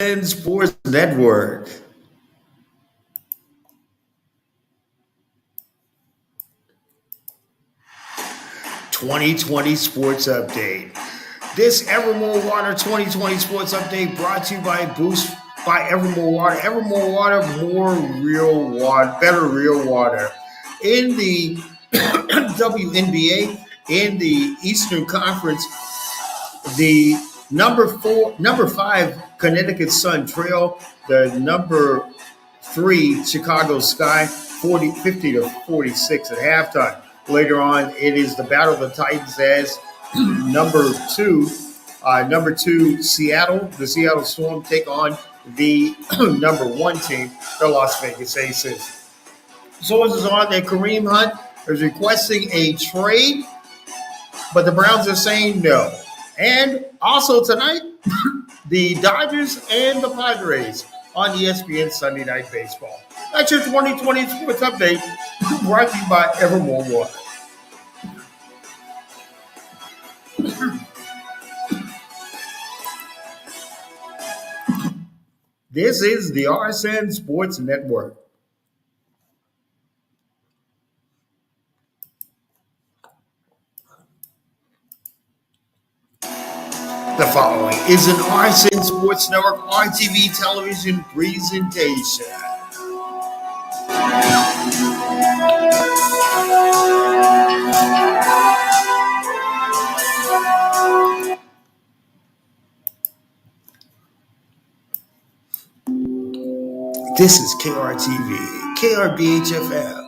And Sports Network. 2020 Sports Update. This Evermore Water 2020 Sports Update brought to you by Boost by Evermore Water. Evermore Water, more real water, better real water. In the WNBA, in the Eastern Conference, the number five Connecticut Sun trail the number three Chicago Sky 50 to 46 at halftime. Later on, it is the Battle of the Titans as number two, number two Seattle, the Seattle Storm take on the number one team, the Las Vegas Aces. Sources on that Kareem Hunt is requesting a trade, but the Browns are saying no. And also tonight, the Dodgers and the Padres on ESPN Sunday Night Baseball. That's your 2020 Sports Update brought to you by Evermore Water. This is the RSN Sports Network. The following is an RSN Sports Network RTV television presentation. This is KRTV, KRBHFM.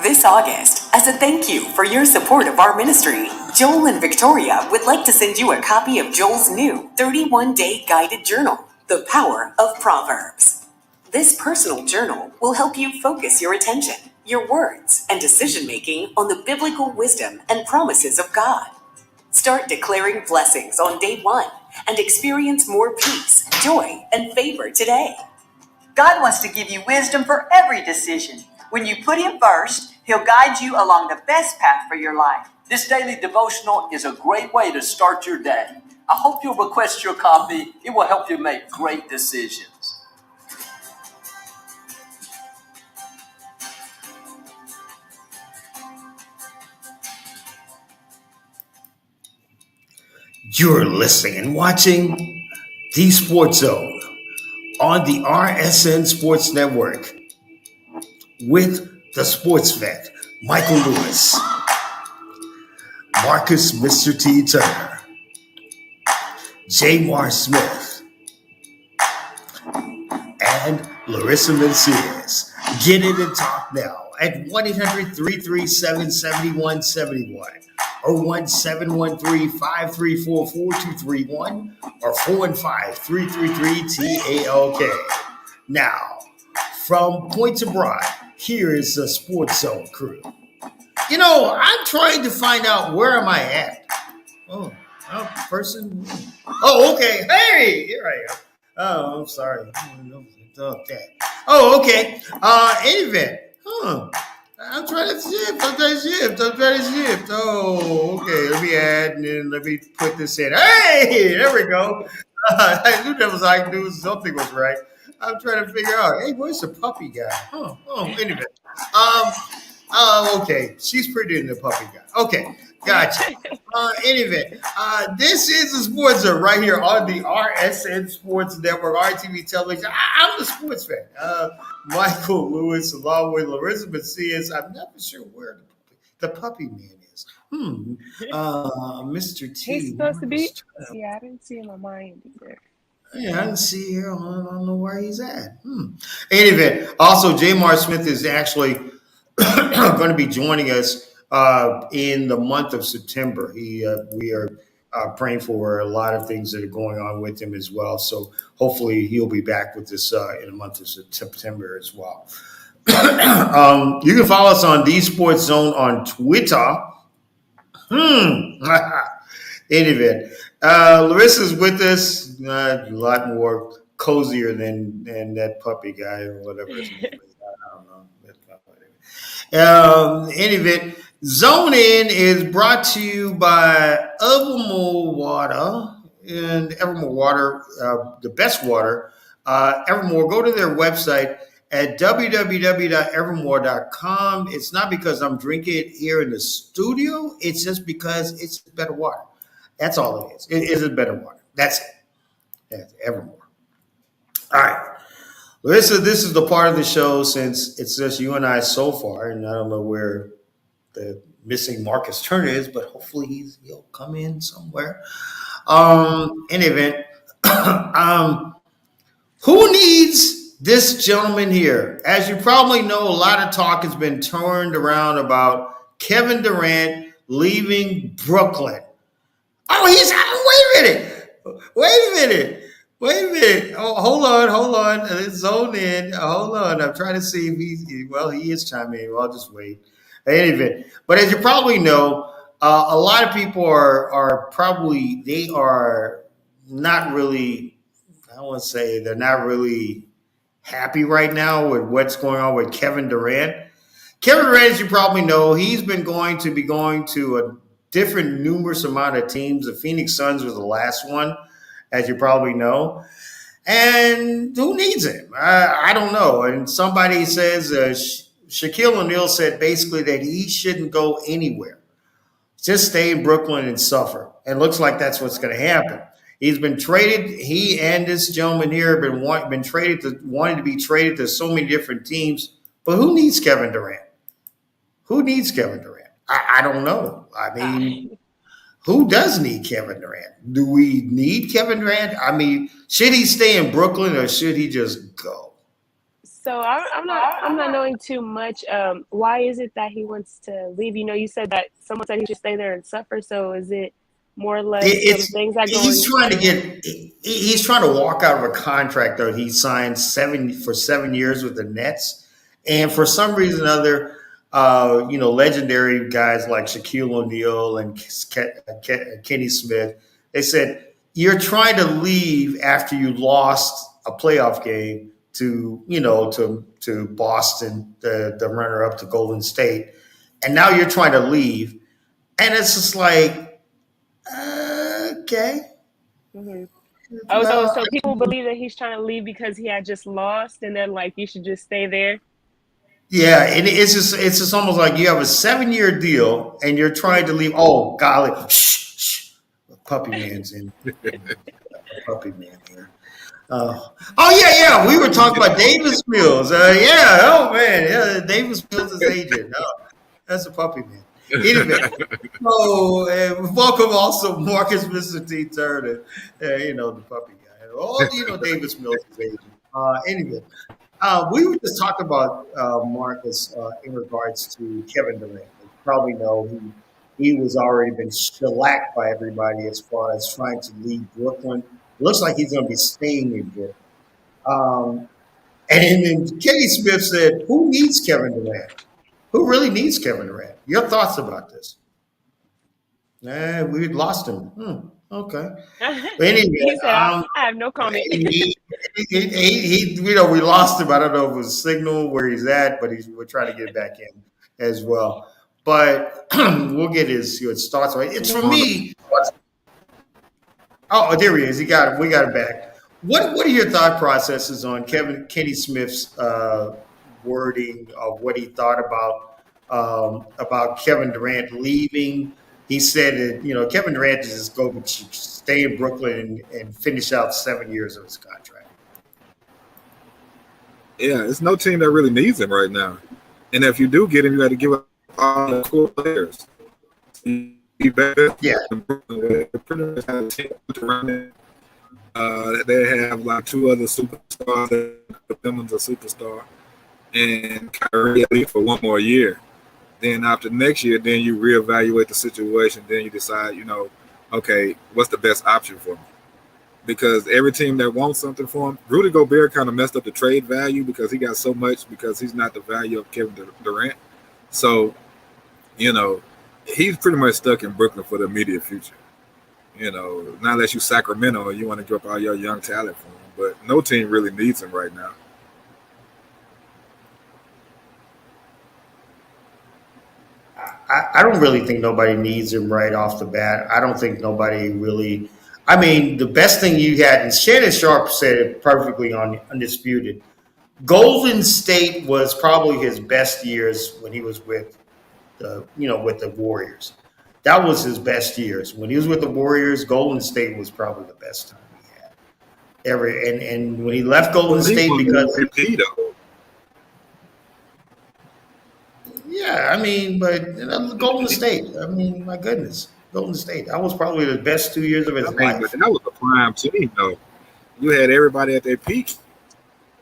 This August, as a thank you for your support of our ministry, Joel and Victoria would like to send you a copy of Joel's new 31-day guided journal, The Power of Proverbs. This personal journal will help you focus your attention, your words, and decision-making on the biblical wisdom and promises of God. Start declaring blessings on day 1 and experience more peace, joy, and favor today. God wants to give you wisdom for every decision. When you put Him first, He'll guide you along the best path for your life. This daily devotional is a great way to start your day. I hope you'll request your copy. It will help you make great decisions. You're listening and watching The Sports Zone on the RSN Sports Network with the sports vet, Michael Lewis, Marcus Mr. T. Turner, JMar Smith, and Larissa Manciaz. Get in and talk now at 1-800-337-7171 or 1-713-534-4231 or 415-333-TALK. Now, from Point to Broad, here is the Sports Zone crew. You know, I'm trying to find out where am I at. Oh, person. Oh, okay. Hey, here I am. Oh, I'm sorry. Okay. Oh, okay. Anyway, I'm trying to shift. Oh, okay. Let me add and then let me put this in. Hey, there we go. I knew that was I knew something was right. I'm trying to figure out, hey, where's the puppy guy? Anyway. Okay. She's pretty in the puppy guy. Okay. Gotcha. Anyway, this is the Sports Zone right here on the RSN Sports Network, RTV television. I'm the sports fan. Michael Lewis, along with Larissa Manciaz. I'm never sure where the puppy man is. Mr. T. He's supposed to be. Yeah, I didn't see him on my end either. Yeah, I didn't see here. I don't know where he's at. Anyway, also JMar Smith is actually going to be joining us in the month of September. We are praying for a lot of things that are going on with him as well. So hopefully he'll be back with us in the month of September as well. You can follow us on The Sports Zone on Twitter. Anyway, Larissa's with us. A lot more cozier than that puppy guy or whatever his name is. Any event, Zone In is brought to you by Evermore Water and Evermore Water, the best water. Evermore, go to their website at www.evermore.com. It's not because I'm drinking it here in the studio. It's just because it's better water. That's all it is. It is a better water. That's it. That's Evermore. All right. Larissa, this is the part of the show since it's just you and I so far, and I don't know where the missing Marcus Turner is, but hopefully he'll come in somewhere. In event, who needs this gentleman here? As you probably know, a lot of talk has been turned around about Kevin Durant leaving Brooklyn. Oh, he's wait a minute. Wait a minute. Wait a minute. Oh, hold on. Zone in. Hold on. I'm trying to see if he is chiming in. Well, I'll just wait. Anyway, but as you probably know, a lot of people are probably they are not really. I want to say they're not really happy right now with what's going on with Kevin Durant. Kevin Durant, as you probably know, he's been going to a different numerous amount of teams. The Phoenix Suns was the last one, as you probably know. And who needs him? I don't know. And somebody says Shaquille O'Neal said basically that he shouldn't go anywhere. Just stay in Brooklyn and suffer. And it looks like that's what's going to happen. He's been traded. He and this gentleman here have been traded wanting to be traded to so many different teams. But who needs Kevin Durant? Who needs Kevin Durant? I don't know. I mean, who does need Kevin Durant? Do we need Kevin Durant? I mean, should he stay in Brooklyn or should he just go? So I'm not knowing too much. Why is it that he wants to leave? You know, you said that someone said he should stay there and suffer. So is it more or less some things that he's trying to walk out of a contract that he signed for 7 years with the Nets, and for some reason or other. Legendary guys like Shaquille O'Neal and Kenny Smith, they said, you're trying to leave after you lost a playoff game to Boston, the runner-up to Golden State, and now you're trying to leave. And it's just like, okay. Mm-hmm. Oh, so people believe that he's trying to leave because he had just lost, and then like you should just stay there. Yeah, and it's just almost like you have a 7-year deal and you're trying to leave. Oh, golly, shh. Puppy man's in. Puppy man here. Yeah. We were talking about Davis Mills. Oh man, yeah, Davis Mills is agent. No, that's a puppy man. Anyway, welcome also Marcus Mr. T. Turner. The puppy guy. Davis Mills is agent. Anyway. We were just talking about Marcus in regards to Kevin Durant. You probably know he was already been shellacked by everybody as far as trying to leave Brooklyn. It looks like he's going to be staying in Brooklyn. And then Kenny Smith said, who needs Kevin Durant? Who really needs Kevin Durant? Your thoughts about this? We lost him. Okay. Anyway, he said, I have no comment. We lost him. I don't know if it was a signal where he's at, but we're trying to get back in as well. But we'll get his thoughts. It's for me. Oh, there he is. We got it back. What are your thought processes on Kenny Smith's wording of what he thought about Kevin Durant leaving? He said that, Kevin Durant just stay in Brooklyn and finish out 7 years of his contract. Yeah, it's no team that really needs him right now. And if you do get him, you got to give up all the cool players. Be better. Yeah. They pretty much have a team around it. They have like 2 other superstars. Simmons a superstar. And Kyrie at least for 1 more year. Then after next year, then you reevaluate the situation. Then you decide, okay, what's the best option for me? Because every team that wants something for him, Rudy Gobert kind of messed up the trade value because he got so much because he's not the value of Kevin Durant. So, he's pretty much stuck in Brooklyn for the immediate future. Not unless you Sacramento and you want to give up all your young talent for him. But no team really needs him right now. I don't really think nobody needs him right off the bat. I don't think nobody really. I mean, the best thing you had, and Shannon Sharp said it perfectly on Undisputed. Golden State was probably his best years when he was with with the Warriors. That was his best years. When he was with the Warriors, Golden State was probably the best time he had ever. And when he left Golden State, because yeah, I mean, but Golden State. I mean, my goodness, Golden State. That was probably the best 2 years of his life. But that was a prime team, though. You had everybody at their peak: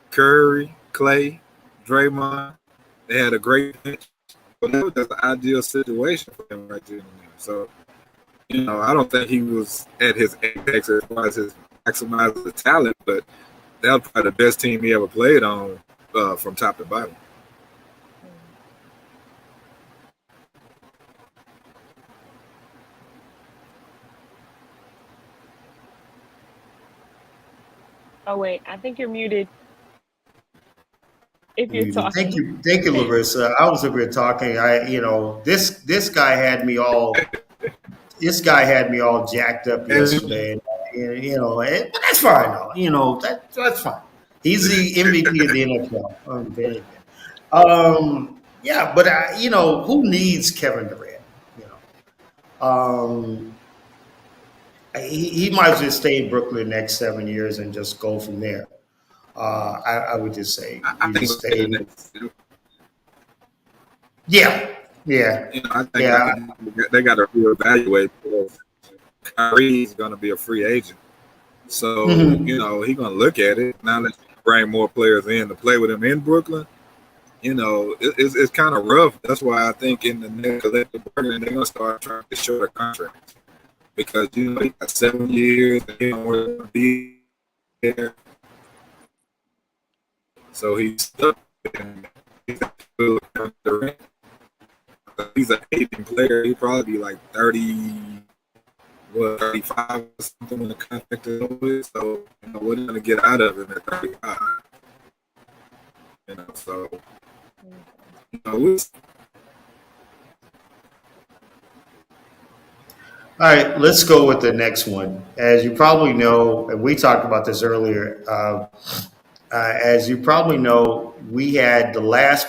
Curry, Clay, Draymond. They had a great bench. But that was just an ideal situation for him right there. So, I don't think he was at his apex as far as his maximizing the talent, but that was probably the best team he ever played on from top to bottom. Oh wait, I think you're muted. If you're talking. Thank you, Larissa. I was over here talking. This guy had me all. This guy had me all jacked up yesterday. But that's fine. That's fine. He's the MVP of the NFL. Yeah, but who needs Kevin Durant? He might as well stay in Brooklyn the next 7 years and just go from there. I would just say I think stay. Yeah. I think they got to reevaluate because Kyrie's going to be a free agent. So, he's going to look at it. Now let's bring more players in to play with him in Brooklyn. It's kind of rough. That's why I think in the next collective bargaining, they're going to start trying to shorter contracts. Because, he got 7 years and he don't want to be there. So he's stuck. He's an aging player. He'd probably be like 30, 35 or something when the contract is over. So, what are you going to get out of him at 35? So, all right, let's go with the next one. As you probably know, and we talked about this earlier, as you probably know, we had the last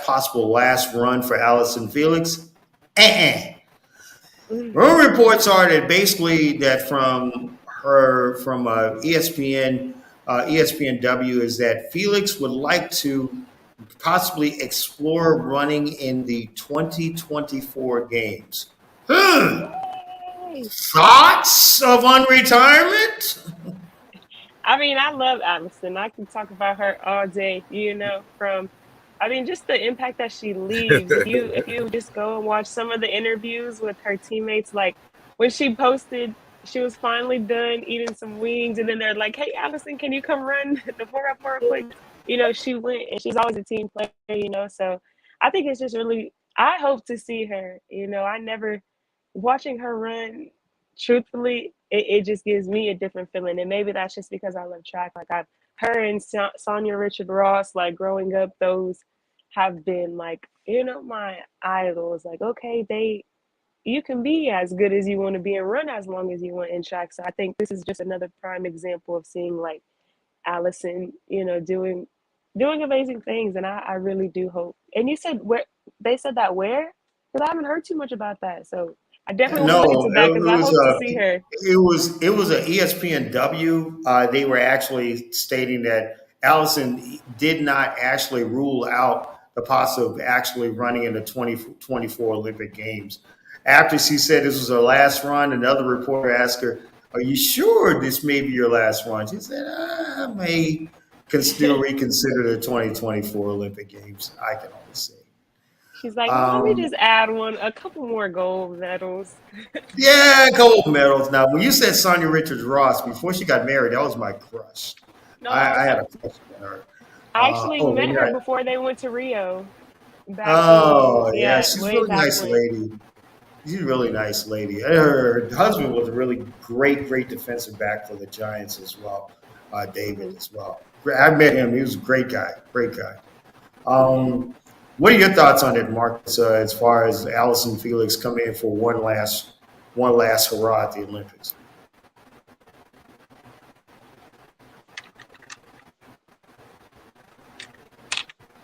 run for Allison Felix. Rumor reports are that basically that from ESPNW is that Felix would like to possibly explore running in the 2024 games. Thoughts of unretirement? I mean, I love Allison. I can talk about her all day, just the impact that she leaves. If you just go and watch some of the interviews with her teammates, like when she posted she was finally done eating some wings, and then they're like, "Hey, Allison, can you come run the 4x4 quick?" She went, and she's always a team player. So I think it's just really. I hope to see her. I never watching her run. Truthfully, it just gives me a different feeling, and maybe that's just because I love track. Like her and Sonia Richard Ross, like growing up, those have been like my idols. Like, okay, you can be as good as you want to be and run as long as you want in track. So I think this is just another prime example of seeing like Allison, doing amazing things, and I really do hope. And you said where they said that where? Because I haven't heard too much about that. So I definitely want to look into that because I hope to see her. It was a ESPNW. They were actually stating that Allison did not actually rule out the possibility of actually running in the 2024 Olympic Games. After she said this was her last run, another reporter asked her, "Are you sure this may be your last run?" She said, "I may still reconsider the 2024 Olympic Games. I can only say." She's like, let me just add a couple more gold medals. Yeah, a couple of medals. Now, when you said Sonia Richards Ross, before she got married, that was my crush. No, I had a crush on her. I actually met her before they went to Rio. Yeah, she's a really nice lady. She's a really nice lady. Her husband was a really great defensive back for the Giants as well, David as well. I met him. He was a great guy. What are your thoughts on it, Marcus? As far as Allison Felix coming in for one last hurrah at the Olympics?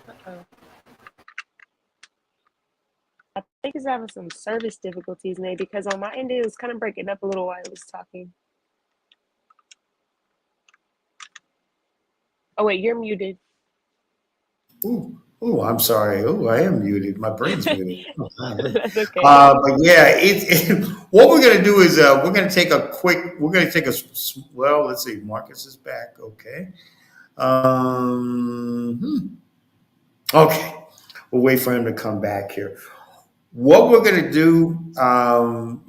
Uh-oh. I think he's having some service difficulties, maybe, because on my end it was kind of breaking up a little while I was talking. Oh wait, you're muted. Ooh, I'm sorry. Ooh, I am muted. My brain's muted. Oh, That's okay. but yeah, what we're gonna do is we're gonna take well, let's see. Marcus is back. Okay. Okay. We'll wait for him to come back here. What we're gonna do,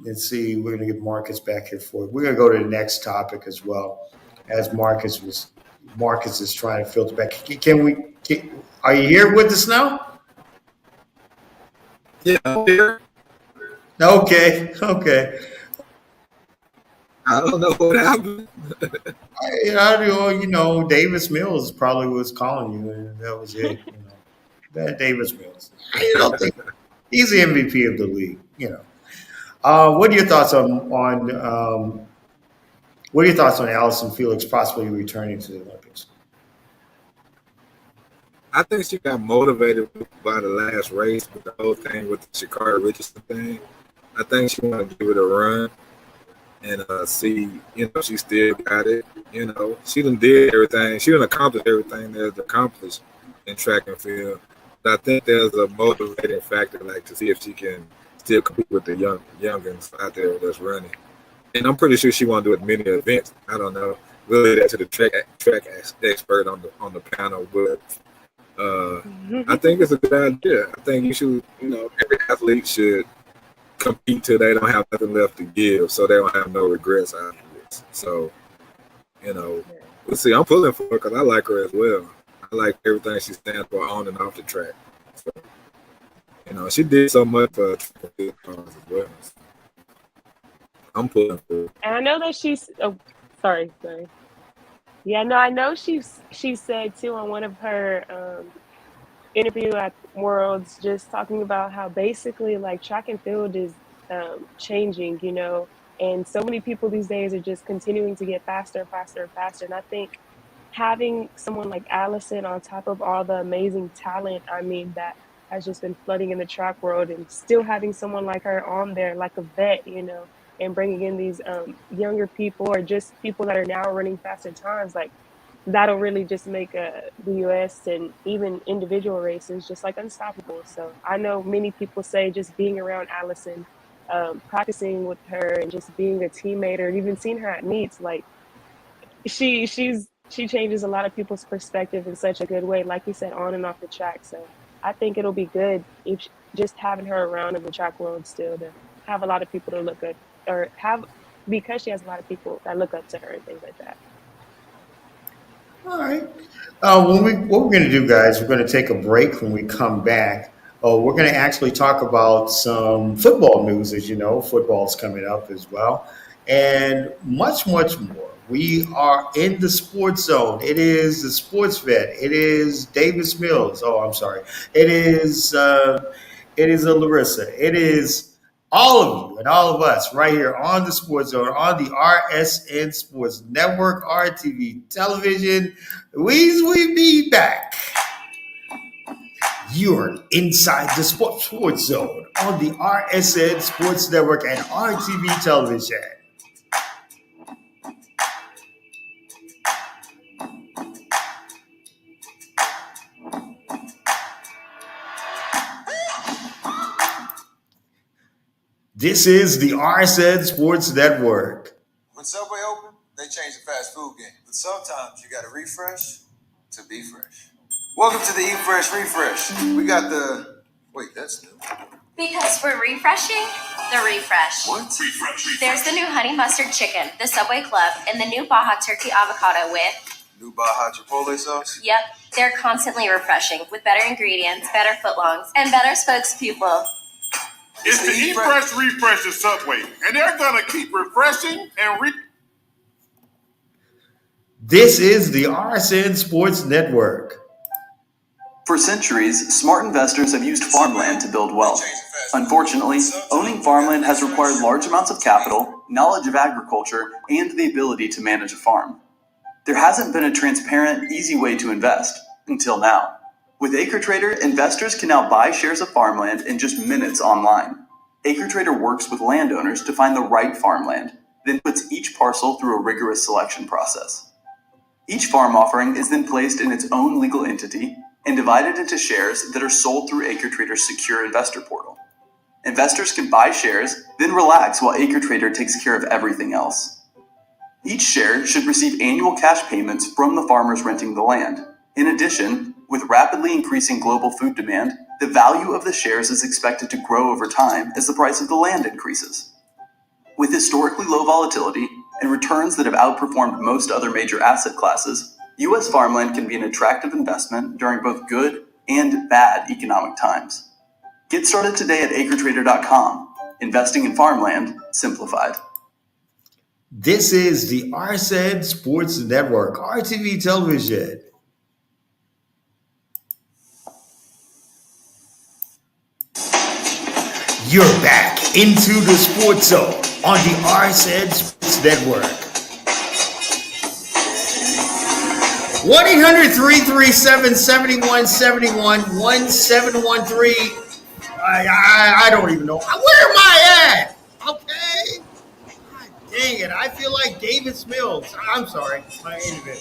let's see. We're gonna get Marcus back here for it. We're gonna go to the next topic as well, as Marcus is trying to filter back. Are you here with us now? Yeah, I'm here. Okay. I don't know what happened. Davis Mills probably was calling you, and that was it. That Davis Mills. I don't think he's the MVP of the league. What are your thoughts on Allison Felix possibly returning to the Olympics? I think she got motivated by the last race with the whole thing with the Sha'Carri Richardson thing. I think she wanted to give it a run and see, she still got it. She done did everything. She done accomplished everything there's accomplished in track and field. But I think there's a motivating factor, like to see if she can still compete with the youngins out there that's running. And I'm pretty sure she want to do as many events. I don't know. We'll leave that to the track expert on the panel, but I think it's a good idea. I think you should, every athlete should compete till they don't have nothing left to give, so they don't have no regrets afterwards. So, we'll see. I'm pulling for her because I like her as well. I like everything she stands for on and off the track. So, she did so much for as well. So I'm pulling for her. And I know that she's. Oh, sorry. Yeah, no, I know she said too on one of her interview at Worlds, just talking about how basically like track and field is changing, and so many people these days are just continuing to get faster and faster and faster. And I think having someone like Allison on top of all the amazing talent, that has just been flooding in the track world, and still having someone like her on there, like a vet, and bringing in these younger people or just people that are now running faster times, like that'll really just make the U.S. and even individual races just like unstoppable. So I know many people say just being around Allison, practicing with her, and just being a teammate, or even seeing her at meets, like she changes a lot of people's perspective in such a good way, like you said, on and off the track. So I think it'll be good if just having her around in the track world still, to have a lot of people to look at, or because she has a lot of people that look up to her and things like that. All right. What we're going to do, guys, we're going to take a break. When we come back, we're going to actually talk about some football news. As you know, football's coming up as well, and much, much more. We are in the sports zone. It is the sports vet. It is Davis Mills. Oh, I'm sorry. It is a Larissa. It is all of you and all of us right here on the Sports Zone, on the RSN Sports Network, RTV Television. We be back. You're inside the Sports Zone on the RSN Sports Network and RTV Television. This is the RSN Sports Network. When Subway opened, they changed the fast food game. But sometimes you gotta refresh to be fresh. Welcome to the Eat Fresh Refresh. We got wait, that's new. Because we're refreshing the refresh. What? Refresh. There's the new honey mustard chicken, the Subway Club, and the new Baja turkey avocado with New Baja Chipotle sauce? Yep, they're constantly refreshing with better ingredients, better footlongs, and better spokespeople. It's the Eat Fresh Refresh at Subway, and they're gonna keep refreshing and This is the RSN Sports Network. For centuries, smart investors have used farmland to build wealth. Unfortunately, owning farmland has required large amounts of capital, knowledge of agriculture, and the ability to manage a farm. There hasn't been a transparent, easy way to invest, until now. With AcreTrader, investors can now buy shares of farmland in just minutes online. AcreTrader works with landowners to find the right farmland, then puts each parcel through a rigorous selection process. Each farm offering is then placed in its own legal entity and divided into shares that are sold through AcreTrader's secure investor portal. Investors can buy shares, then relax while AcreTrader takes care of everything else. Each share should receive annual cash payments from the farmers renting the land. In addition, with rapidly increasing global food demand, the value of the shares is expected to grow over time as the price of the land increases. With historically low volatility and returns that have outperformed most other major asset classes, U.S. farmland can be an attractive investment during both good and bad economic times. Get started today at acretrader.com. Investing in farmland simplified. This is the RSED Sports Network, RTV Television. You're back into the Sports Zone on the RSED Sports Network. 1-800-337-7171, 1713. I don't even know. Where am I at? Okay. God dang it. I feel like Davis Mills. I'm sorry. My internet.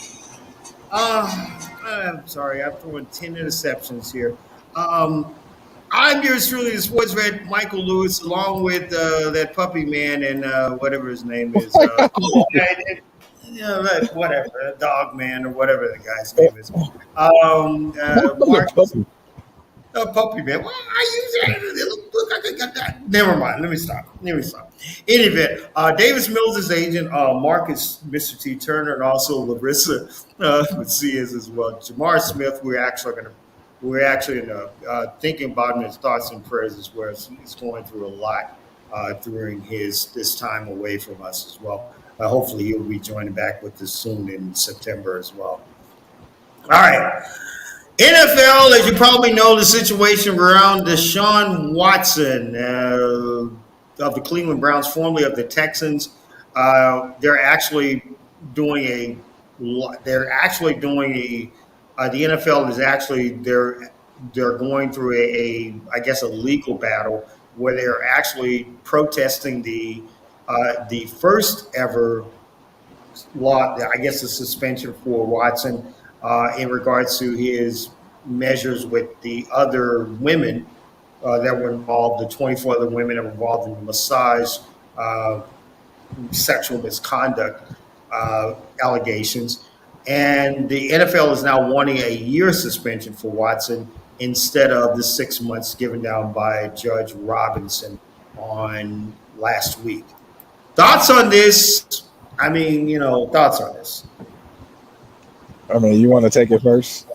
I'm sorry. I'm throwing 10 interceptions here. I'm yours truly, the sports vet, Michael Lewis, along with that puppy man and whatever his name is. Whatever, dog man or whatever the guy's name is. Marcus. Puppy man. Why are you saying that? Never mind. Let me stop. In any event, Davis Mills' agent, Marcus, Mr. T. Turner, and also Larissa with Manciaz as well. JMar Smith, we're actually thinking about his thoughts and prayers as well. He's going through a lot during this time away from us as well. Hopefully, he'll be joining back with us soon in September as well. All right. NFL, as you probably know, the situation around Deshaun Watson of the Cleveland Browns, formerly of the Texans, they're actually doing the NFL is actually they're going through a legal battle where they're actually protesting the first ever law, the suspension for Watson in regards to his measures with the other women that were involved, the 24 other women that were involved in the massage sexual misconduct allegations. And the NFL is now wanting a year suspension for Watson instead of the 6 months given down by Judge Robinson on last week. Thoughts on this? Thoughts on this? You want to take it first?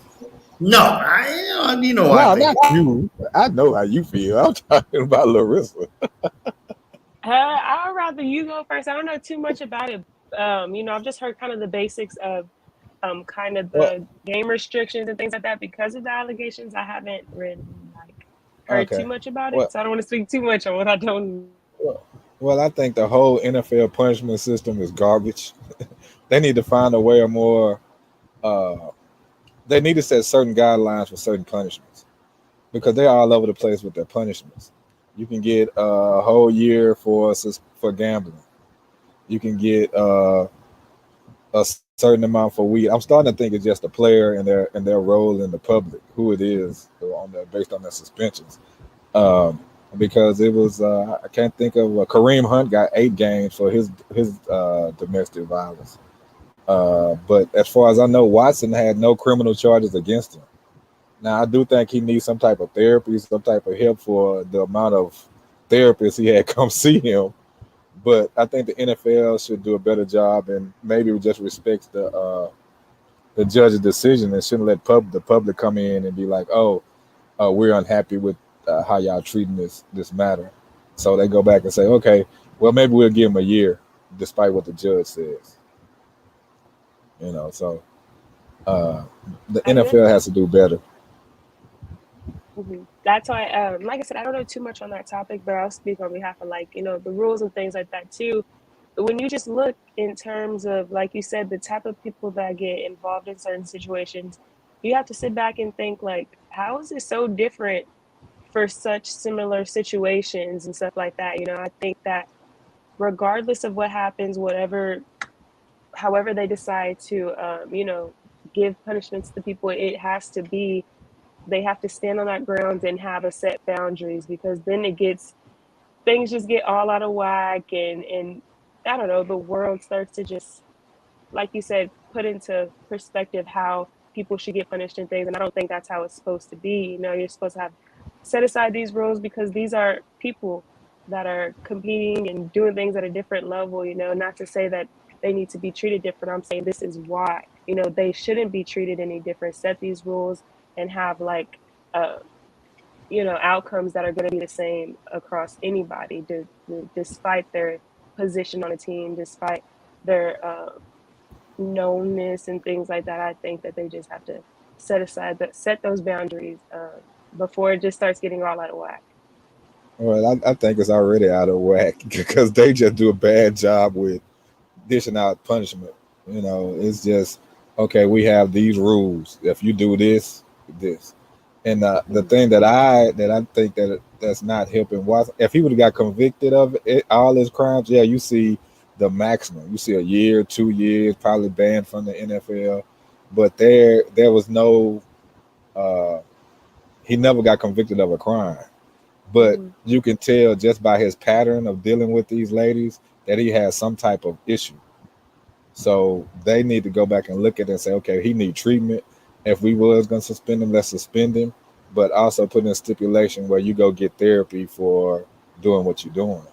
No, not you. I know how you feel. I'm talking about Larissa. I'd rather you go first. I don't know too much about it. I've just heard kind of the basics of kind of the game restrictions and things like that because of the allegations. I haven't really heard too much about it, so I don't want to speak too much on what I don't. Well, I think the whole NFL punishment system is garbage. They need to find a way of more. They need to set certain guidelines for certain punishments because they're all over the place with their punishments. You can get a whole year for gambling. You can get a certain amount for weed. I'm starting to think it's just the player and their role in the public, who it is based on their suspensions. Because it was I can't think of Kareem Hunt got 8 games for his domestic violence. But as far as I know, Watson had no criminal charges against him. Now, I do think he needs some type of therapy, some type of help for the amount of therapists he had come see him. But I think the NFL should do a better job and maybe just respects the judge's decision and shouldn't let the public come in and be like, we're unhappy with how y'all treating this matter. So they go back and say, okay, well, maybe we'll give him a year despite what the judge says. So the NFL has to do better. That's why, like I said, I don't know too much on that topic, but I'll speak on behalf of, like, the rules and things like that too. When you just look in terms of, like you said, the type of people that get involved in certain situations, you have to sit back and think, like, how is it so different for such similar situations and stuff like that? I think that regardless of what happens, however they decide to, give punishments to people, it has to be, they have to stand on that ground and have a set boundaries, because then things just get all out of whack, and I don't know, the world starts to just, like you said, put into perspective how people should get punished and things. And I don't think that's how it's supposed to be. You're supposed to have set aside these rules, because these are people that are competing and doing things at a different level. Not to say that they need to be treated different. I'm saying this is why. They shouldn't be treated any different. Set these rules and have, like, uh, outcomes that are going to be the same across anybody, despite their position on a team, despite their knownness and things like that. I think that they just have to set those boundaries before it just starts getting all out of whack. Well, I think it's already out of whack because they just do a bad job with dishing out punishment. It's just okay. We have these rules. If you do this, this, and the thing that I think that's not helping Watson. If he would have got convicted of all his crimes, yeah, you see the maximum. You see a year, 2 years, probably banned from the NFL. But there was no. He never got convicted of a crime. But you can tell just by his pattern of dealing with these ladies that he has some type of issue. So they need to go back and look at it and say, okay, he need treatment. If we was going to suspend him, let's suspend him. But also put in a stipulation where you go get therapy for doing what you're doing.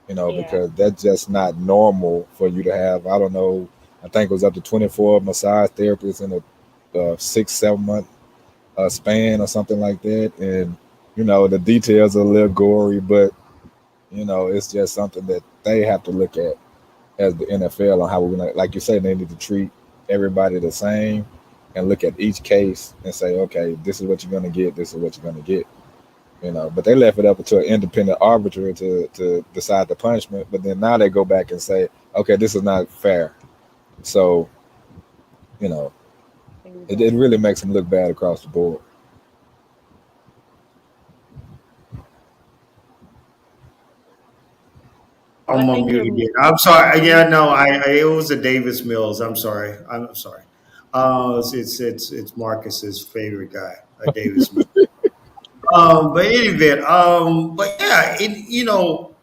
Because that's just not normal for you to have. I don't know. I think it was up to 24 massage therapists in a 6-7 month span or something like that. And the details are a little gory, but it's just something that they have to look at as the NFL on how we're gonna, like you say, they need to treat everybody the same and look at each case and say, okay, this is what you're gonna get, this is what you're gonna get. But they left it up to an independent arbiter to decide the punishment. But then now they go back and say, okay, this is not fair. So, it really makes them look bad across the board. I'm on mute again. I'm sorry. Yeah, no, it was a Davis Mills. I'm sorry. I'm sorry. It's Marcus's favorite guy, Davis Mills. But in any event, but yeah,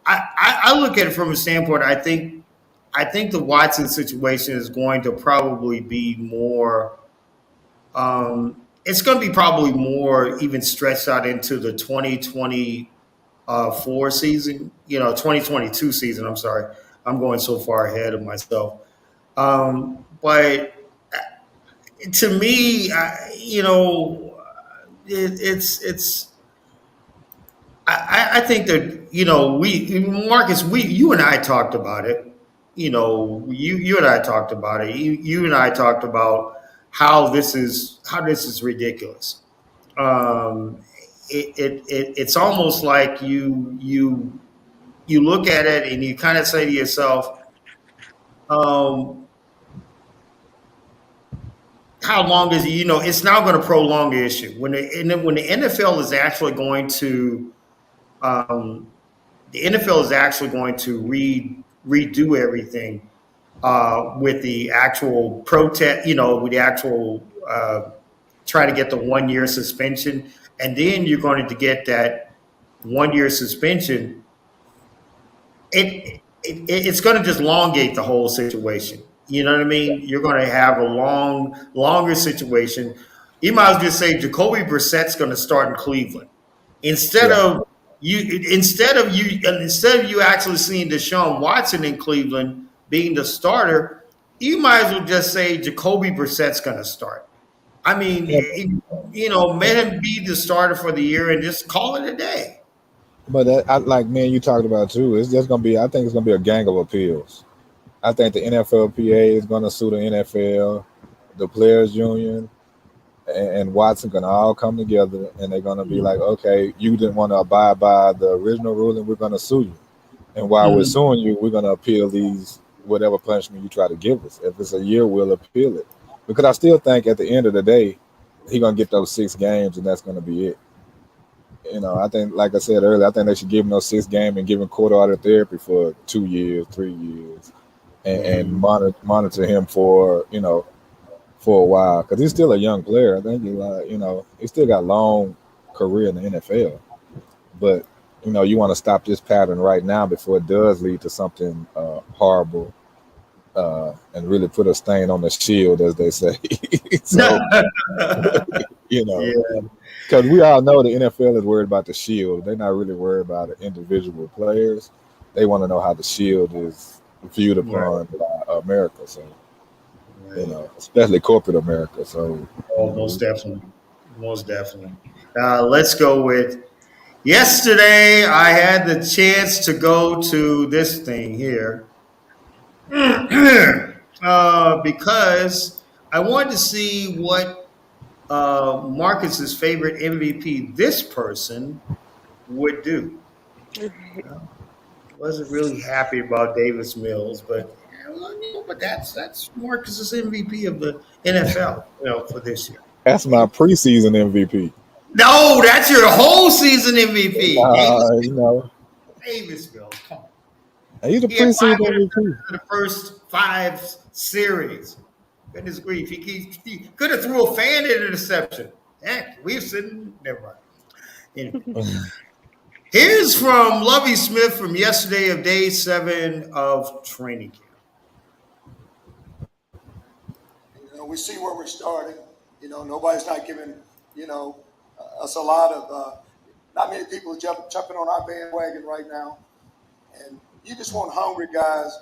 I look at it from a standpoint. I think the Watson situation is going to probably be more. It's going to be probably more even stretched out into the 2024 season. 2022 season. I'm sorry, I'm going so far ahead of myself. But to me, it's. I think that we Marcus, you and I talked about it. You and I talked about it. You and I talked about how this is ridiculous. Um, it's almost like you look at it and you kind of say to yourself, um, how long is it's now going to prolong the issue when the NFL is actually going to um, the NFL is actually going to redo everything with the actual protest, with the actual try to get the 1 year suspension, and then you're going to get that 1 year suspension. It's going to just elongate the whole situation. You know what I mean? You're going to have a longer situation. You might as well just say Jacoby Brissett's going to start in Cleveland instead Yeah. of you actually seeing Deshaun Watson in Cleveland being the starter. You might as well just say Jacoby Brissett's going to start. I mean, Yeah. let him be the starter for the year and just call it a day. But like me and you talked about too, it's just gonna be. I think it's gonna be a gang of appeals. I think the NFLPA is gonna sue the NFL, the Players Union, and Watson gonna all come together, and they're gonna be like, okay, you didn't want to abide by the original ruling, we're gonna sue you, and while we're suing you, we're gonna appeal these whatever punishment you try to give us. If it's a year, we'll appeal it, because I still think at the end of the day, he's gonna get those 6 games, and that's gonna be it. I think, like I said earlier, I think they should give him those 6 games and give him quarter hour therapy for 2 years, 3 years, and monitor him for a while, because he's still a young player. I think he still got a long career in the NFL. But you want to stop this pattern right now before it does lead to something horrible, and really put a stain on the shield, as they say. So Yeah. because we all know the NFL is worried about the shield. They're not really worried about the individual players. They want to know how the shield is viewed upon by America. So. Especially corporate America. So, most definitely, most definitely. Let's go with yesterday. I had the chance to go to this thing here because I wanted to see what Marcus's favorite MVP, this person, would do. Wasn't really happy about Davis Mills, but that's Marcus's MVP of the NFL, for this year. That's my preseason MVP. No, that's your whole season MVP. Davis Mills, come on. He's the preseason MVP. The first 5 series. Goodness grief, he could have threw a fan interception. Heck, we've seen. Never mind. Anyway. Here's from Lovie Smith from yesterday of day 7 of training camp. We see where we're starting. Nobody's not giving, us a lot of, not many people are jumping on our bandwagon right now. And you just want hungry guys.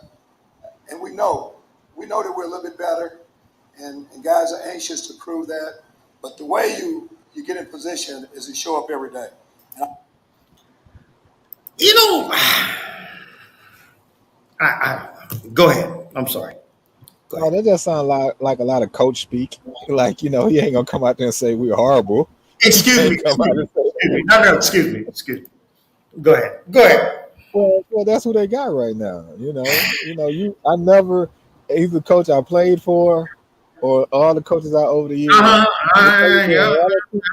And we know that we're a little bit better. And guys are anxious to prove that. But the way you get in position is to show up every day. I go ahead. I'm sorry. Oh, that just sounds like a lot of coach speak. Like, he ain't gonna come out there and say we're horrible. Excuse me. No, excuse me. Go ahead. Well, that's who they got right now. I never, he's the coach I played for, or all the coaches out over the years.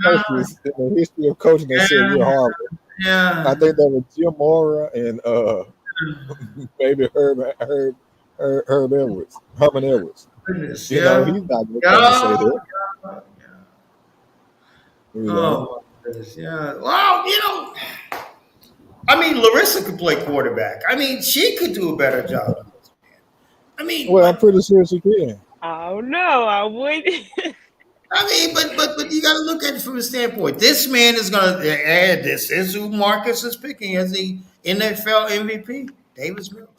Coaches in the history of coaching that said we're horrible. Yeah. I think that was Jim Mora and maybe Herman Edwards. Goodness, he's not going to say that. Oh, goodness, yeah. Well, Larissa could play quarterback. She could do a better job. Well, I'm pretty sure she can. Oh no, I would. But you got to look at it from a standpoint. This man is going to add. This is who Marcus is picking as the NFL MVP, Davis Mills.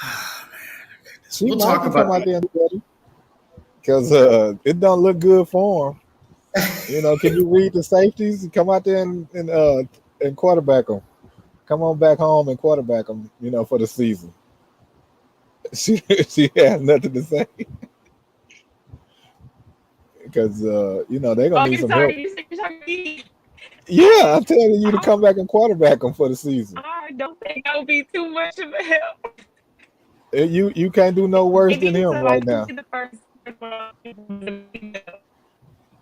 Oh, man, we'll talk about that because it don't look good for him. Can you read the safeties? Come out there and quarterback them. Come on back home and quarterback them. For the season. She has nothing to say. Because they're gonna need some help. Yeah, I'm telling you to come back and quarterback them for the season. I don't think that would be too much of a help. You can't do no worse than him right now.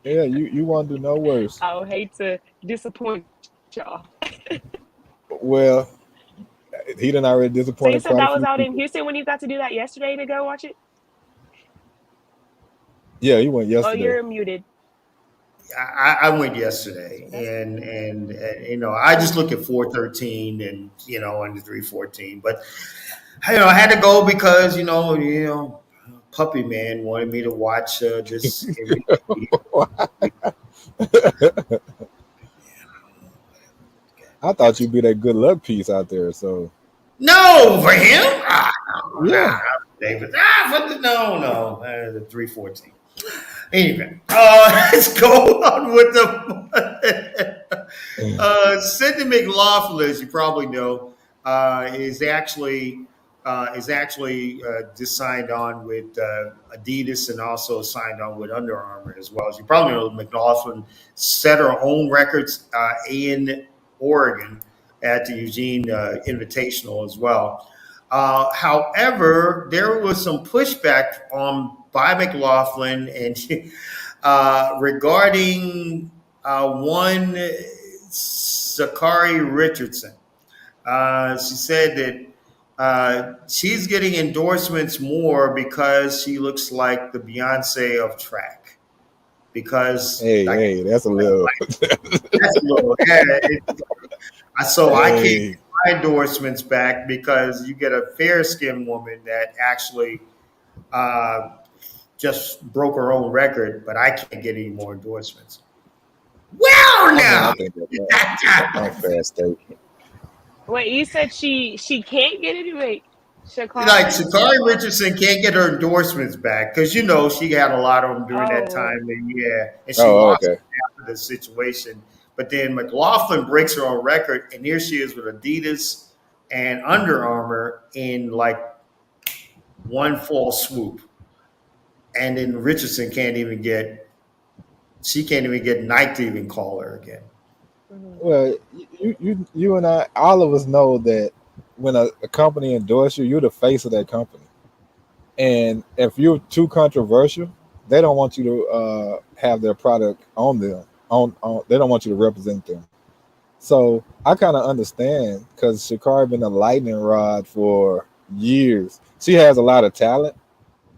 Yeah, you want to do no worse. I would hate to disappoint y'all. Well, he done already disappointed. So you said that was out in Houston when you got to do that yesterday to go watch it? Yeah, he went yesterday. Oh, you're muted. I went yesterday, and I just look at 413 and and the 314, but I had to go because Puppy Man wanted me to watch this. I thought you'd be that good luck piece out there. So no, for him, David. No, the 314. Anyway, let's go on with the Cindy McLaughlin, as you probably know, is actually is actually just signed on with Adidas and also signed on with Under Armour as well. As you probably know, McLaughlin set her own records in Oregon at the Eugene Invitational as well. However, there was some pushback by McLaughlin and regarding one Sakari Richardson. She said that she's getting endorsements more because she looks like the Beyonce of track. Because that's a little. So I can't get my endorsements back because you get a fair-skinned woman that actually just broke her own record, but I can't get any more endorsements. Well, now. I think that's a fair statement. Wait, you said she can't get it? Wait, like Sakari Richardson can't get her endorsements back because she had a lot of them during that time, and she lost after the situation. But then McLaughlin breaks her own record, and here she is with Adidas and Under Armour in like one fall swoop, and then Richardson can't even get Nike to even call her again. Well, you and I, all of us know that when a company endorses you, you're the face of that company. And if you're too controversial, they don't want you to have their product on them. They don't want you to represent them. So I kind of understand because Sha'Carri been a lightning rod for years. She has a lot of talent,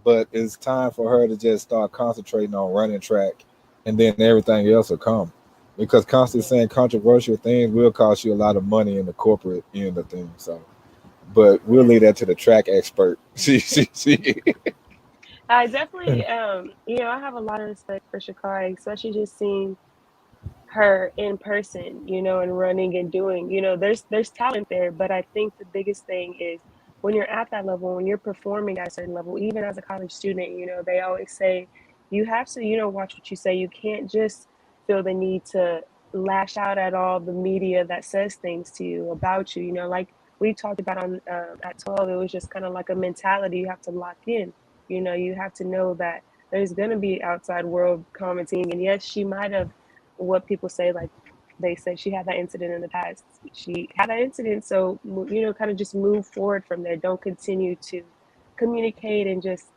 but it's time for her to just start concentrating on running track, and then everything else will come. Because constantly saying controversial things will cost you a lot of money in the corporate end of things. So, but we'll leave that to the track expert. I definitely, I have a lot of respect for Sha'Carri, especially just seeing her in person, and running and doing. There's talent there, but I think the biggest thing is when you're at that level, when you're performing at a certain level, even as a college student, they always say you have to, watch what you say. You can't just feel the need to lash out at all the media that says things to you about you. Like we talked about on at 12, it was just kind of like a mentality you have to lock in. You have to know that there's going to be outside world commenting, and yes, she might have what people say, like they said she had that incident in the past. She had that incident, so kind of just move forward from there. Don't continue to communicate and just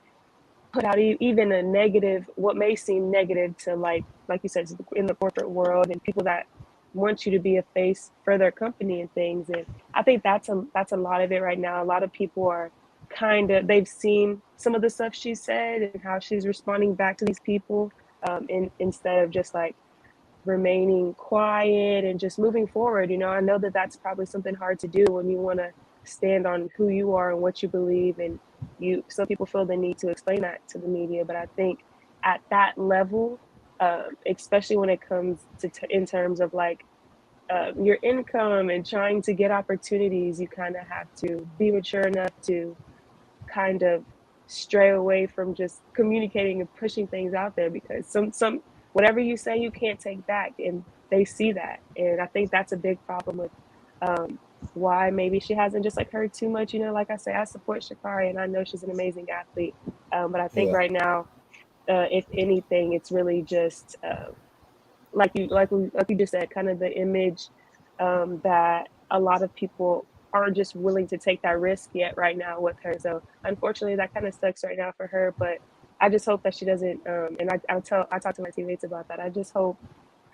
put out even a negative, what may seem negative to like you said, in the corporate world and people that want you to be a face for their company and things. And I think that's a lot of it right now. A lot of people are they've seen some of the stuff she said and how she's responding back to these people, instead of just like remaining quiet and just moving forward. I know that that's probably something hard to do when you want to stand on who you are and what you believe, and some people feel the need to explain that to the media. But I think at that level, especially when it comes to in terms of like your income and trying to get opportunities, you kind of have to be mature enough to kind of stray away from just communicating and pushing things out there, because some whatever you say you can't take back, and they see that. And I think that's a big problem with why maybe she hasn't just like heard too much. Like I say, I support Sha'Carri and I know she's an amazing athlete, but I think right now, if anything, it's really just like you just said, kind of the image that a lot of people aren't just willing to take that risk yet right now with her. So unfortunately, that kind of sucks right now for her. But I just hope that she doesn't. And I talk to my teammates about that. I just hope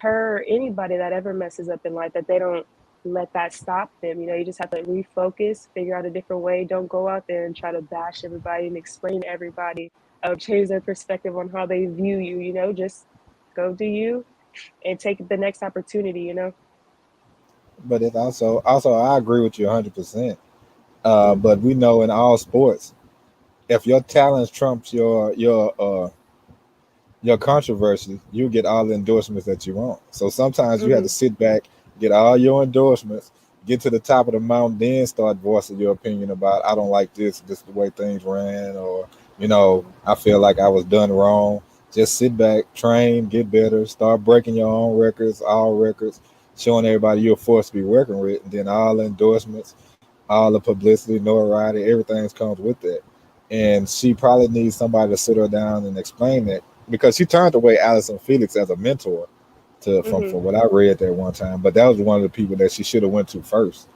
anybody that ever messes up in life, that they don't let that stop them. You just have to refocus, figure out a different way. Don't go out there and try to bash everybody and explain to everybody, change their perspective on how they view you. Just go do you and take the next opportunity. But it also I agree with you 100%. But we know in all sports, if your talents trumps your controversy, you get all the endorsements that you want. So sometimes you have to sit back, get all your endorsements, get to the top of the mountain, then start voicing your opinion about, I don't like this is the way things ran, or I feel like I was done wrong. Just sit back, train, get better, start breaking your own records, all records, showing everybody you're a force to be working with, and then all the endorsements. all the publicity, notoriety, everything comes with that. And she probably needs somebody to sit her down and explain that because she turned away Allison Felix as a mentor to Hmm. from what I read that one time. But that was one of the people that she should have went to first,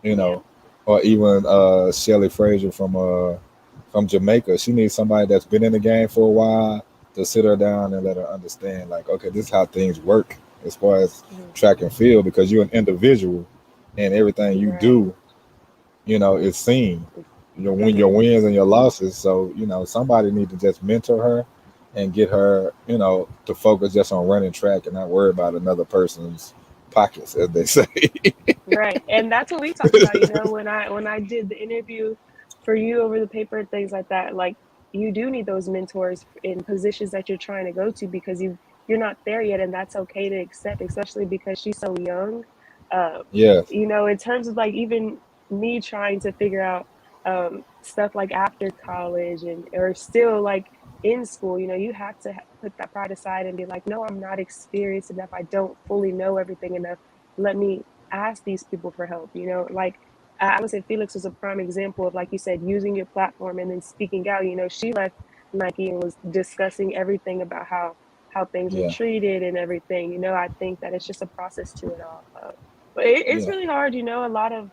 you Yeah. know, or even Shelley Frazier from Jamaica. She needs somebody that's been in the game for a while to sit her down and let her understand, like, okay, this is how things work as far as Mhm. track and field, because you're an individual and everything you Right. do, is seen. When your Hmm. wins and your losses. So, somebody need to just mentor her and get her, to focus just on running track and not worry about another person's pockets, as they say. Right. And that's what we talked about, when I did the interview for you over the paper and things like that. Like, you do need those mentors in positions that you're trying to go to because you're not there yet, and that's okay to accept, especially because she's so young. Um, Yes. in terms of like even me trying to figure out stuff like after college and or still like in school, you have to put that pride aside and be like, no, I'm not experienced enough. I don't fully know everything enough. Let me ask these people for help. Like I would say Felix was a prime example of, like you said, using your platform and then speaking out. She left Nike and was discussing everything about how things were Yeah. treated and everything. I think that it's just a process to it all. But it's Yeah. really hard. A lot of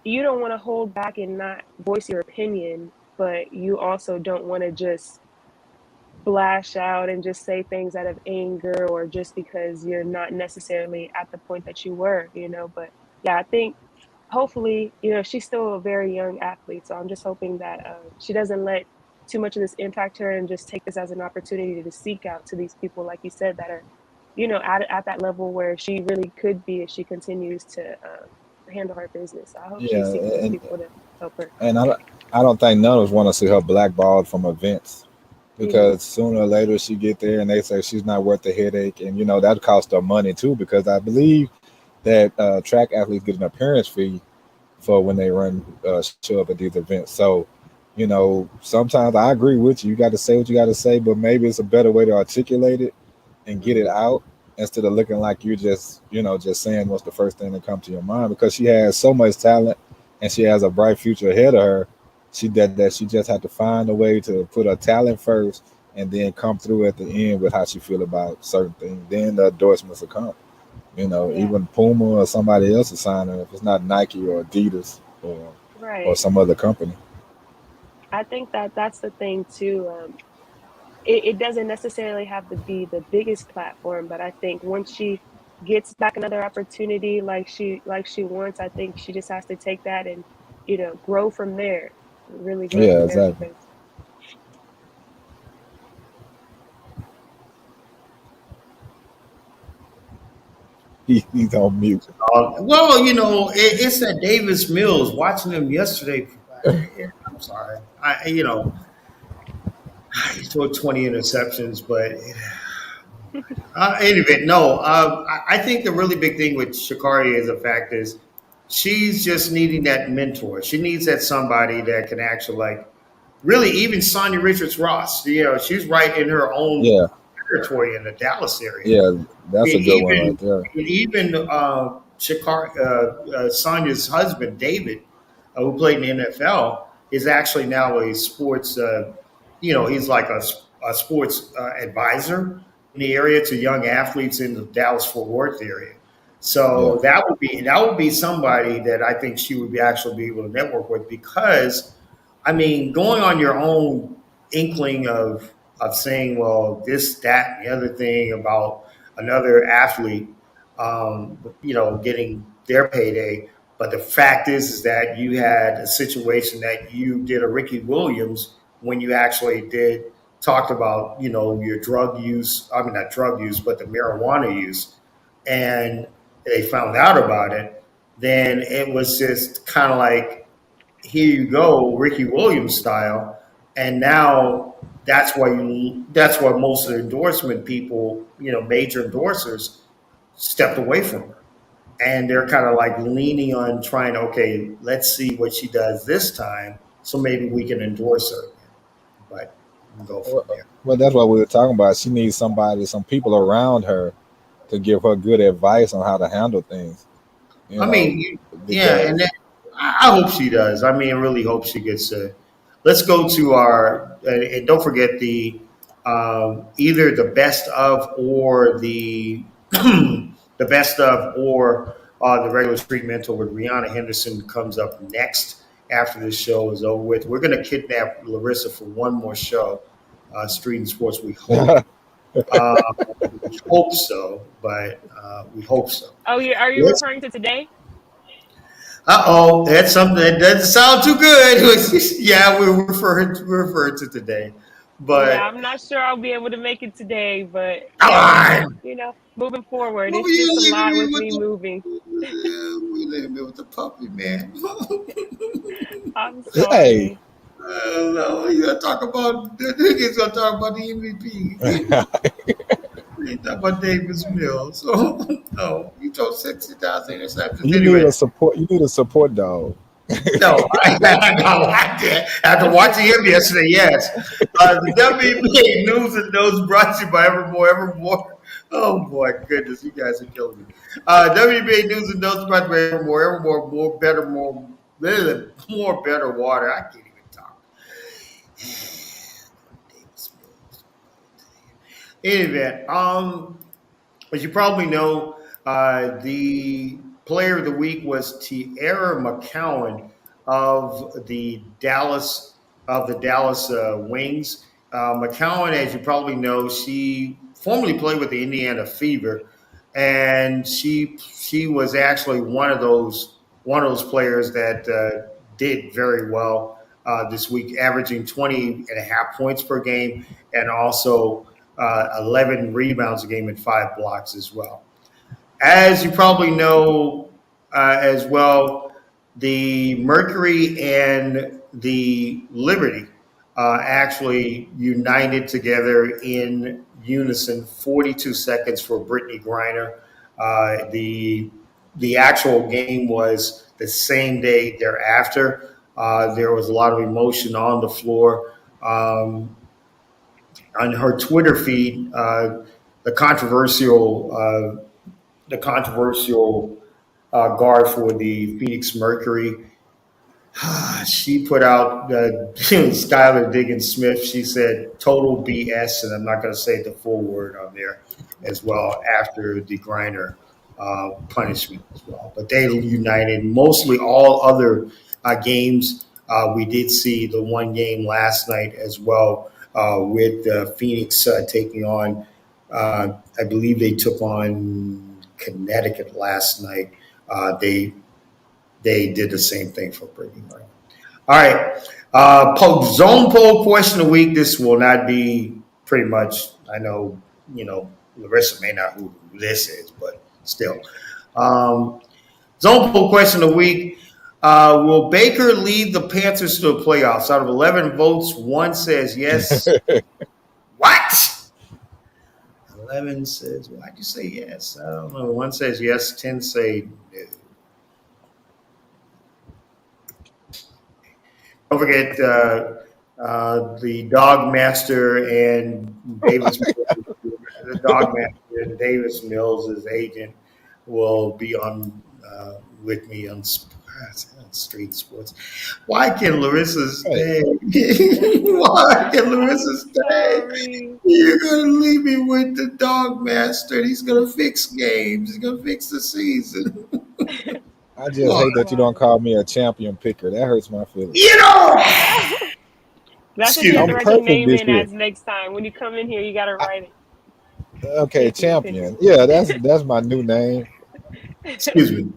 you don't want to hold back and not voice your opinion, but you also don't want to just flash out and just say things out of anger or just because you're not necessarily at the point that you were. But yeah, I think hopefully, she's still a very young athlete. So I'm just hoping that she doesn't let too much of this impact her and just take this as an opportunity to seek out to these people, like you said, that are, at that level where she really could be if she continues to handle her business. So I hope she Yeah. seeks those And people to help her. and I don't think none of us want to see her blackballed from events, Hmm. because sooner or later she get there and they say she's not worth the headache, and that costs her money too, because I believe that track athletes get an appearance fee for when they show up at these events. So, sometimes I agree with you. You got to say what you got to say, but maybe it's a better way to articulate it and get it Hmm. out instead of looking like you're just saying what's the first thing that comes to your mind, because she has so much talent and she has a bright future ahead of her. That she just had to find a way to put her talent first and then come through at the end with how she feel about certain things. Then the endorsements will come. Yeah. Even Puma or somebody else is signing if it's not Nike or Adidas or Right. some other company. I think that that's the thing too. It doesn't necessarily have to be the biggest platform, but I think once she gets back another opportunity like she wants, I think she just has to take that and grow from there, really grow Yeah, from there exactly. because He's on mute. Well, it's at Davis Mills. Watching him yesterday, I'm sorry. He threw 20 interceptions, but anyway, no. I think the really big thing with Shakari is the fact is she's just needing that mentor. She needs that somebody that can actually like really even Sonia Richards Ross. She's right in her own Yeah, territory in the Dallas area. yeah, that's a good one right Even there. even Sonia's husband David, who played in the NFL, is actually now a sports. He's like a sports advisor in the area to young athletes in the Dallas Fort Worth area. Yeah, So that would be somebody that I think she would be actually be able to network with, because I mean, going on your own inkling of saying, well, this, that, and the other thing about another athlete, getting their payday. But the fact is that you had a situation that you did a Ricky Williams when you actually did talked about, your drug use. I mean, not drug use, but the marijuana use, and they found out about it. Then it was just kind of like, here you go, Ricky Williams style, and now that's why most of the endorsement people, major endorsers, stepped away from her, and they're kind of like leaning on trying. Okay, let's see what she does this time, so maybe we can endorse her again, but we'll go from well, there. well, that's what we were talking about. She needs some people around her to give her good advice on how to handle things. You I know, mean, yeah, and then because I hope she does. I mean, I really hope she gets a. Let's go to our and don't forget the either the best of or the the best of or the regular street mentor with Rihanna Henderson comes up next after this show is over with. We're going to kidnap Larissa for one more show, Street and Sports. Uh, we hope so, but we hope so. Oh, are you Let's referring to today? that's something that doesn't sound too good. Yeah, we're referring to today, Yeah, but I'm not sure I'll be able to make it today, but come yeah, on, moving forward, well, it's just a you leaving lot me with with me moving. we leaving me with the puppy, man. I'm Hey, sorry. No, you gotta talk about the niggas gonna talk about the MVP. We ain't talking about Davis Mills. So no, you throw 60,000 interceptions you need anyway. a support. You need a support dog. No, I did. After watching him yesterday, yes. The WBA News and Notes brought to you by Evermore. Oh, my goodness. You guys are killing me. WBA News and Notes brought to you by Evermore, more better, more better water. I can't even talk. In any event, as you probably know, the player of the week was Tierra McCowan of the Dallas Wings. McCowan, as you probably know, she formerly played with the Indiana Fever, and she was actually one of those players that did very well this week, averaging 20 and a half points per game, and also 11 rebounds a game and 5 blocks as well. As you probably know as well, the Mercury and the Liberty actually united together in unison 42 seconds for Brittany Griner. The actual game was the same day thereafter. There was a lot of emotion on the floor. On her Twitter feed, the controversial guard for the Phoenix Mercury, she put out Skylar Diggins Smith. She said total BS, and I'm not going to say the full word on there as well after the Griner punishment as well. But they united. Mostly all other games, we did see the one game last night as well with Phoenix taking on. I believe they took on Connecticut last night. They did the same thing for Brittany. All right. Zone poll question of the week. This will not be pretty much, I know, Larissa may not know who this is, but still. Zone poll question of the week. Will Baker lead the Panthers to the playoffs? Out of 11 votes, one says yes. What? 11 says, why'd you say yes? I don't know. One says yes, 10 say no. Don't forget the Dog Master and Davis. The Dog Master and Davis Mills' agent will be on with me on Street Sports. Why can Larissa stay? Why can Larissa stay? Sorry. You're gonna leave me with the Dog Master. He's gonna fix games. He's gonna fix the season. I just hate that you don't call me a champion picker. That hurts my feelings. That's what Excuse you have I'm to write your perfect name this in year. as next time. When you come in here, you got to write it. Okay, champion. Yeah, that's my new name. Excuse me.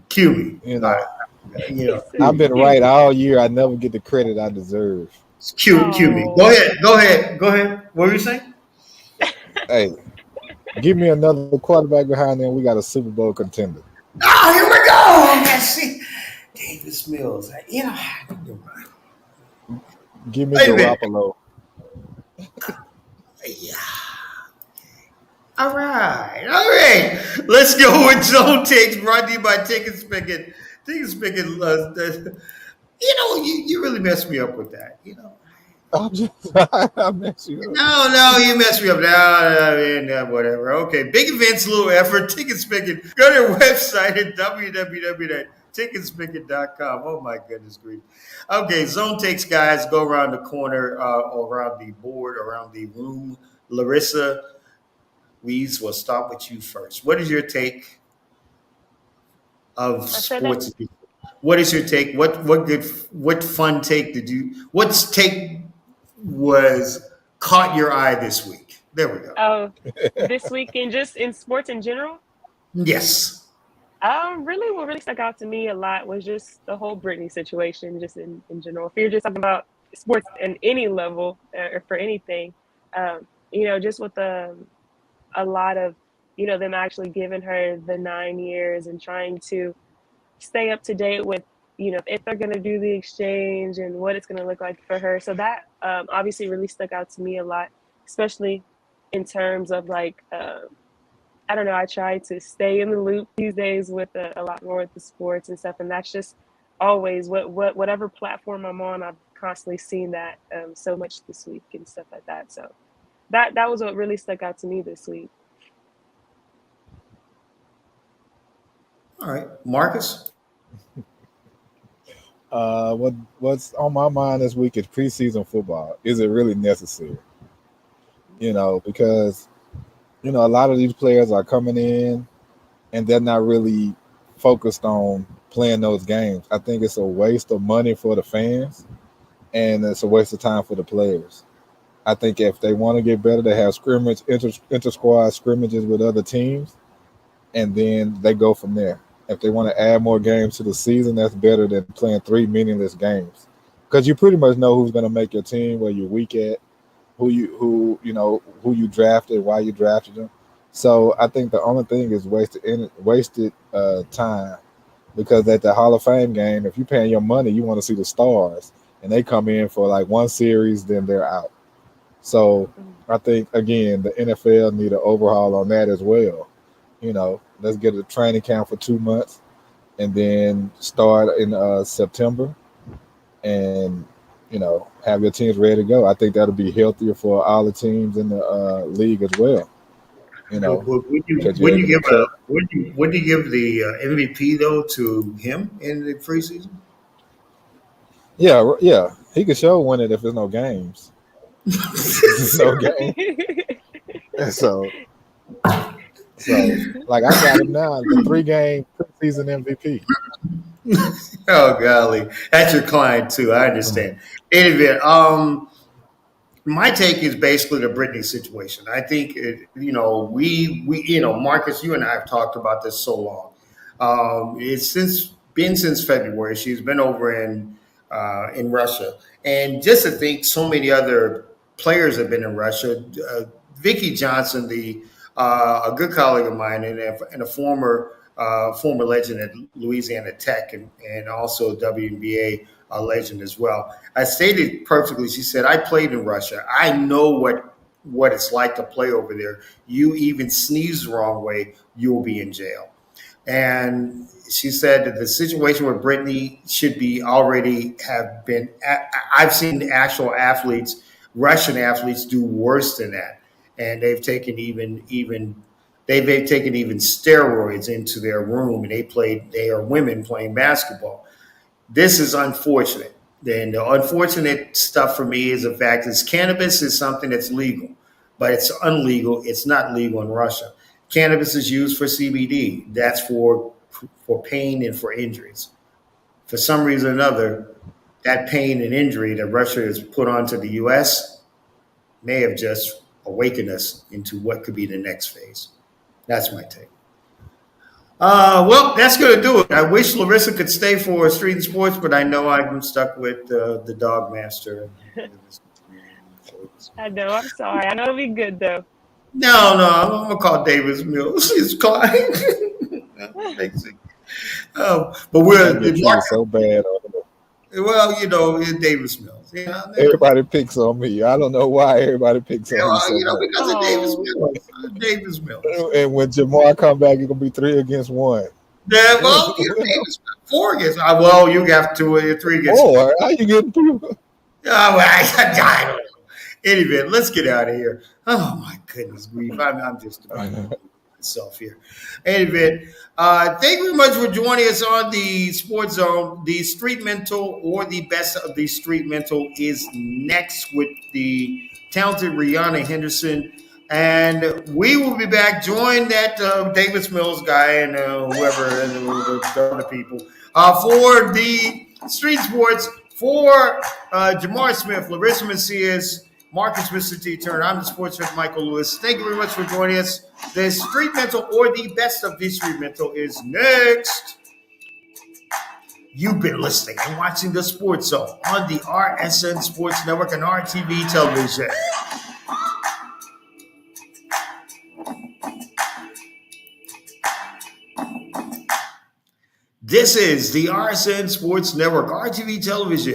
Cue me. You know, You I've know. been right all year. I never get the credit I deserve. Cue me. Go Oh. ahead. What were you saying? Hey, give me another quarterback behind them. We got a Super Bowl contender. Oh, here we go. Man, see, Davis Mills. You're right. Give me Wait a minute. Garoppolo. Yeah. All right. Let's go with Zone Takes, brought to you by Ticket Spigot. Ticket Spigot, you really messed me up with that. I mess you up. No, you messed me up. No, whatever. Okay, big events, little effort. Ticket Spigot. Go to their website at Ticketspicket.com. Oh my goodness grief. Okay, zone takes guys go around the corner, around the board, around the room. Larissa, we'll start with you first. What is your take of I said that. sports? What is your take? What fun take did you? What's take was caught your eye this week? There we go. Oh, this weekend, just in sports in general. Yes. Really, what really stuck out to me a lot was just the whole Britney situation, just in general. If you're just talking about sports in any level or for anything, just with a lot of, them actually giving her the 9 years and trying to stay up to date with, if they're going to do the exchange and what it's going to look like for her. So that obviously really stuck out to me a lot, especially in terms of like, I don't know, I try to stay in the loop these days with a lot more with the sports and stuff. And that's just always whatever platform I'm on, I've constantly seen that so much this week and stuff like that. So that was what really stuck out to me this week. All right, Marcus. What's on my mind this week is preseason football. Is it really necessary? Because a lot of these players are coming in and they're not really focused on playing those games. I think it's a waste of money for the fans and it's a waste of time for the players. I think if they want to get better, they have inter-squad scrimmages with other teams, and then they go from there. If they want to add more games to the season, that's better than playing 3 meaningless games, because you pretty much know who's going to make your team, where you're weak at, who you drafted, why you drafted them. So I think the only thing is wasted time, because at the Hall of Fame game, if you're paying your money, you want to see the stars, and they come in for like one series, then they're out. So I think, again, the NFL need an overhaul on that as well. Let's get a training camp for 2 months and then start in September and, have your teams ready to go. I think that'll be healthier for all the teams in the league as well. Would you give the MVP though to him in the preseason? Yeah. He could show win it if there's no games. There's no game. So like I got him now, the 3-game preseason MVP. Oh golly, that's your client too. I understand. Anyway, my take is basically the Britney situation. I think Marcus, you and I have talked about this so long. It's been since February. She's been over in Russia, and just to think, so many other players have been in Russia. Vicky Johnson, a good colleague of mine, and a former legend at Louisiana Tech, and also WNBA legend as well. I stated perfectly. She said, "I played in Russia. I know what it's like to play over there. You even sneeze the wrong way, you'll be in jail." And she said that the situation with Brittany should be already have been. I've seen actual athletes, Russian athletes, do worse than that, and they've taken they've taken even steroids into their room, and they are women playing basketball. This is unfortunate. And the unfortunate stuff for me is the fact is cannabis is something that's legal, but it's unlegal. It's not legal in Russia. Cannabis is used for CBD. That's for pain and for injuries. For some reason or another, that pain and injury that Russia has put onto the U.S. may have just awakened us into what could be the next phase. That's my take. Well, that's going to do it. I wish Larissa could stay for Street and Sports, but I know I'm stuck with the Dog Master. I know. I'm sorry. I know it'll be good though. No, I'm going to call Davis Mills. His client. But we're so bad. Well, Davis Mills. Everybody picks on me. I don't know why everybody picks on me so much. Because of Davis Mills. Davis Mills. And when JMar come back, it's gonna be 3-1. Yeah, well, Davis 4 against. Well, you got 3 against 4. How you getting through? I don't know. Anyway, let's get out of here. Oh my goodness grief! I'm just. myself here. Anyway, thank you very much for joining us on the Sports Zone. The Street Mental, or the best of the Street Mental, is next with the talented Rihanna Henderson. And we will be back. Join that Davis Mills guy and whoever and the other people for the Street Sports. For JMar Smith, Larissa Manciaz, Marcus Mr. T. Turner, I'm the sports fan Michael Lewis. Thank you very much for joining us. The Street Mental, or the best of the Street Mental, is next. You've been listening and watching the Sports Zone on the RSN Sports Network and RTV television. This is the RSN Sports Network, RTV television.